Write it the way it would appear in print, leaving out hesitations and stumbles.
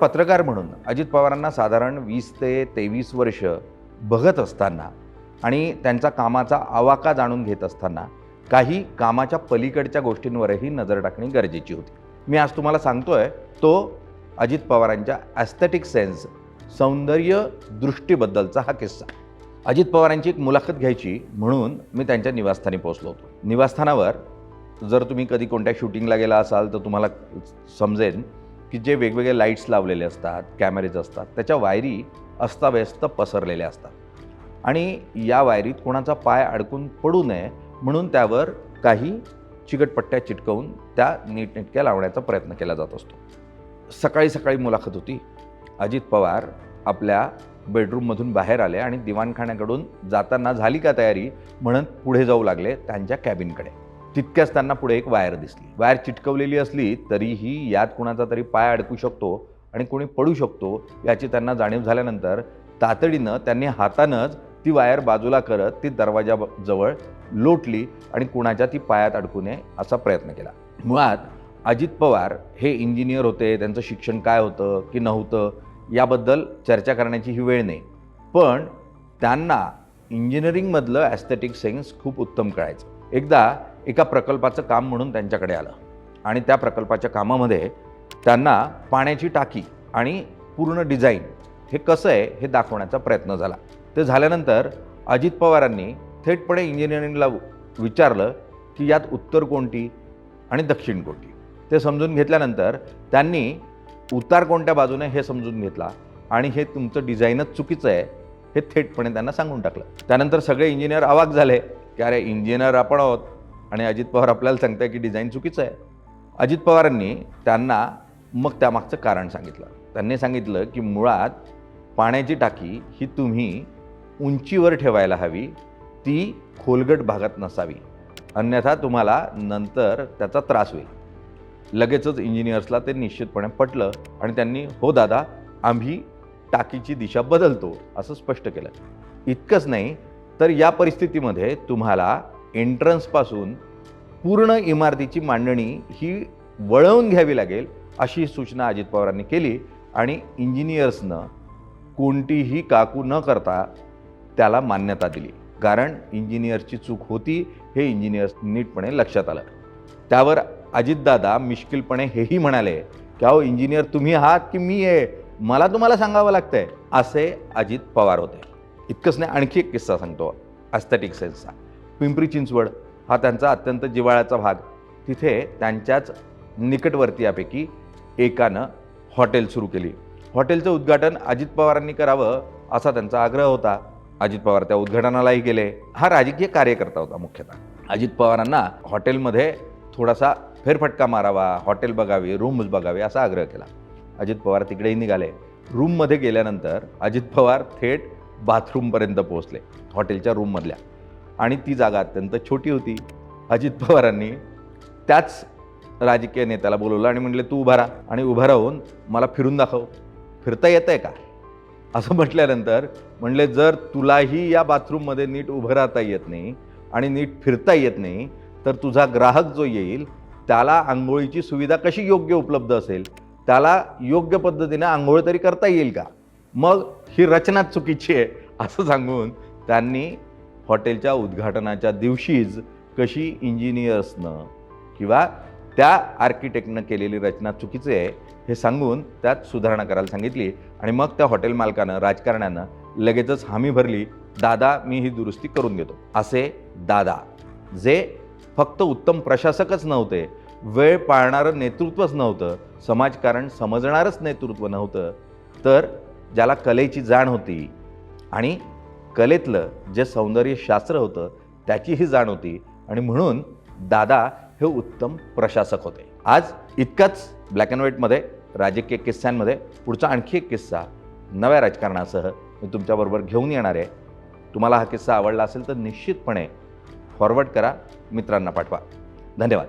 पत्रकार म्हणून अजित पवारांना साधारण 20 ते 23 वर्ष बघत असताना आणि त्यांचा कामाचा आवाका जाणून घेत असताना काही कामाच्या पलीकडच्या गोष्टींवरही नजर टाकणे गरजेची होती. मी आज तुम्हाला सांगतोय तो अजित पवारांच्या ॲस्थेटिक सेन्स, सौंदर्य दृष्टीबद्दलचा हा किस्सा. अजित पवारांची एक मुलाखत घ्यायची म्हणून मी त्यांच्या निवासस्थानी पोहोचलो होतो. निवासस्थानावर जर तुम्ही कधी कोणत्या शूटिंगला गेला असाल तर तुम्हाला समजेल की जे वेगवेगळे लाईट्स लावलेले असतात, कॅमेरेज असतात, त्याच्या वायरी अस्ताव्यस्त पसरलेल्या असतात आणि या वायरीत कोणाचा पाय अडकून पडू नये म्हणून त्यावर काही चिकटपट्ट्या चिटकवून त्या नीटनेटक्या लावण्याचा प्रयत्न केला जात असतो. सकाळी सकाळी मुलाखत होती. अजित पवार आपल्या बेडरूममधून बाहेर आले आणि दिवाणखान्याकडून जाताना झाली का तयारी म्हणत पुढे जाऊ लागले त्यांच्या कॅबिनकडे. तितक्याच त्यांना पुढे एक वायर दिसली. वायर चिटकवलेली असली तरीही यात कुणाचा तरी पाय अडकू शकतो आणि कोणी पडू शकतो याची त्यांना जाणीव झाल्यानंतर तातडीनं त्यांनी हातानंच ती वायर बाजूला करत ती दरवाजाजवळ लोटली आणि कुणाच्या ती पायात अडकू नये असा प्रयत्न केला. मुळात अजित पवार हे इंजिनियर होते, त्यांचं शिक्षण काय होतं की नव्हतं याबद्दल चर्चा करण्याची ही वेळ नाही, पण त्यांना इंजिनिअरिंगमधलं ॲस्थेटिक सेन्स खूप उत्तम कळायचं. एकदा एका प्रकल्पाचं काम म्हणून त्यांच्याकडे आलं आणि त्या प्रकल्पाच्या कामामध्ये त्यांना पाण्याची टाकी आणि पूर्ण डिझाईन हे कसं आहे हे दाखवण्याचा प्रयत्न झाला. ते झाल्यानंतर अजित पवारांनी थेटपणे इंजिनिअरिंगला विचारलं की यात उत्तर कोणती आणि दक्षिण कोणती. ते समजून घेतल्यानंतर त्यांनी उतार कोणत्या बाजूने हे समजून घेतला आणि हे तुमचं डिझाईनच चुकीचं आहे हे थेटपणे त्यांना सांगून टाकलं. त्यानंतर सगळे इंजिनियर अवाक झाले की अरे इंजिनियर आपण आहोत आणि अजित पवार आपल्याला सांगताय की डिझाईन चुकीचं आहे. अजित पवारांनी त्यांना मग त्यामागचं कारण सांगितलं. त्यांनी सांगितलं की मुळात पाण्याची टाकी ही तुम्ही उंचीवर ठेवायला हवी, ती खोलगट भागात नसावी, अन्यथा तुम्हाला नंतर त्याचा त्रास होईल. लगेचच इंजिनियर्सला ते निश्चितपणे पटलं आणि त्यांनी हो दादा आम्ही टाकीची दिशा बदलतो असं स्पष्ट केलं. इतकंच नाही तर या परिस्थितीमध्ये तुम्हाला एंट्रन्सपासून पूर्ण इमारतीची मांडणी ही वळवून घ्यावी लागेल अशी सूचना अजित पवारांनी केली आणि इंजिनियर्सनं कोणतीही काकू न करता त्याला मान्यता दिली. कारण इंजिनियर्सची चूक होती हे इंजिनियर्स नीटपणे लक्षात आलं. त्यावर अजितदादा मिश्किलपणे हेही म्हणाले की अहो इंजिनियर तुम्ही आहात की मी आहे, मला तुम्हाला सांगावं लागतंय, असे अजित पवार होते. इतकंच नाही, आणखी एक किस्सा सांगतो ॲस्थेटिक सेन्सचा. पिंपरी चिंचवड हा त्यांचा अत्यंत जिव्हाळ्याचा भाग. तिथे त्यांच्याच निकटवर्तीयापैकी एकानं हॉटेल सुरू केली. हॉटेलचं उद्घाटन अजित पवारांनी करावं असा त्यांचा आग्रह होता. अजित पवार त्या उद्घाटनालाही गेले. हा राजकीय कार्यकर्ता होता मुख्यतः. अजित पवारांना हॉटेलमध्ये थोडासा फेरफटका मारावा, हॉटेल बघावी, रूम्स बघावे असा आग्रह केला. अजित पवार तिकडेही निघाले. रूममध्ये गेल्यानंतर अजित पवार थेट बाथरूमपर्यंत पोहोचले हॉटेलच्या रूममधल्या आणि ती जागा अत्यंत छोटी होती. अजित पवारांनी त्याच राजकीय नेत्याला बोलवलं आणि म्हटले तू उभा राहा आणि उभा राहून मला फिरून दाखव, फिरता येतं आहे का असं म्हटल्यानंतर म्हणले जर तुलाही या बाथरूममध्ये नीट उभं राहता येत नाही आणि नीट फिरता येत नाही तर तुझा ग्राहक जो येईल त्याला आंघोळीची सुविधा कशी योग्य उपलब्ध असेल, त्याला योग्य पद्धतीने आंघोळ तरी करता येईल का, मग ही रचनाच चुकीची आहे असं सांगून त्यांनी हॉटेलच्या उद्घाटनाच्या दिवशीच कशी इंजिनियर्सनं किंवा त्या आर्किटेक्टनं केलेली रचना चुकीची आहे हे सांगून त्यात सुधारणा करायला सांगितली आणि मग त्या हॉटेल मालकानं, राजकारण्यानं लगेचच हमी भरली, दादा मी ही दुरुस्ती करून देतो. असे दादा जे फक्त उत्तम प्रशासकच नव्हते, वेळ पाळणारं नेतृत्वच नव्हतं, समाजकारण समजणारच नेतृत्व नव्हतं, तर ज्याला कलेची जाण होती आणि कलेतलं जे सौंदर्यशास्त्र होतं त्याचीही जाण होती आणि म्हणून दादा हे उत्तम प्रशासक होते. आज इतकाच ब्लॅक अँड व्हाईटमध्ये राजकीय किस्स्यांमध्ये पुढचा आणखी एक किस्सा नव्या राजकारणासह मी तुमच्याबरोबर घेऊन येणार आहे. तुम्हाला हा किस्सा आवडला असेल तर निश्चितपणे फॉरवर्ड करा, मित्रांना पाठवा. धन्यवाद.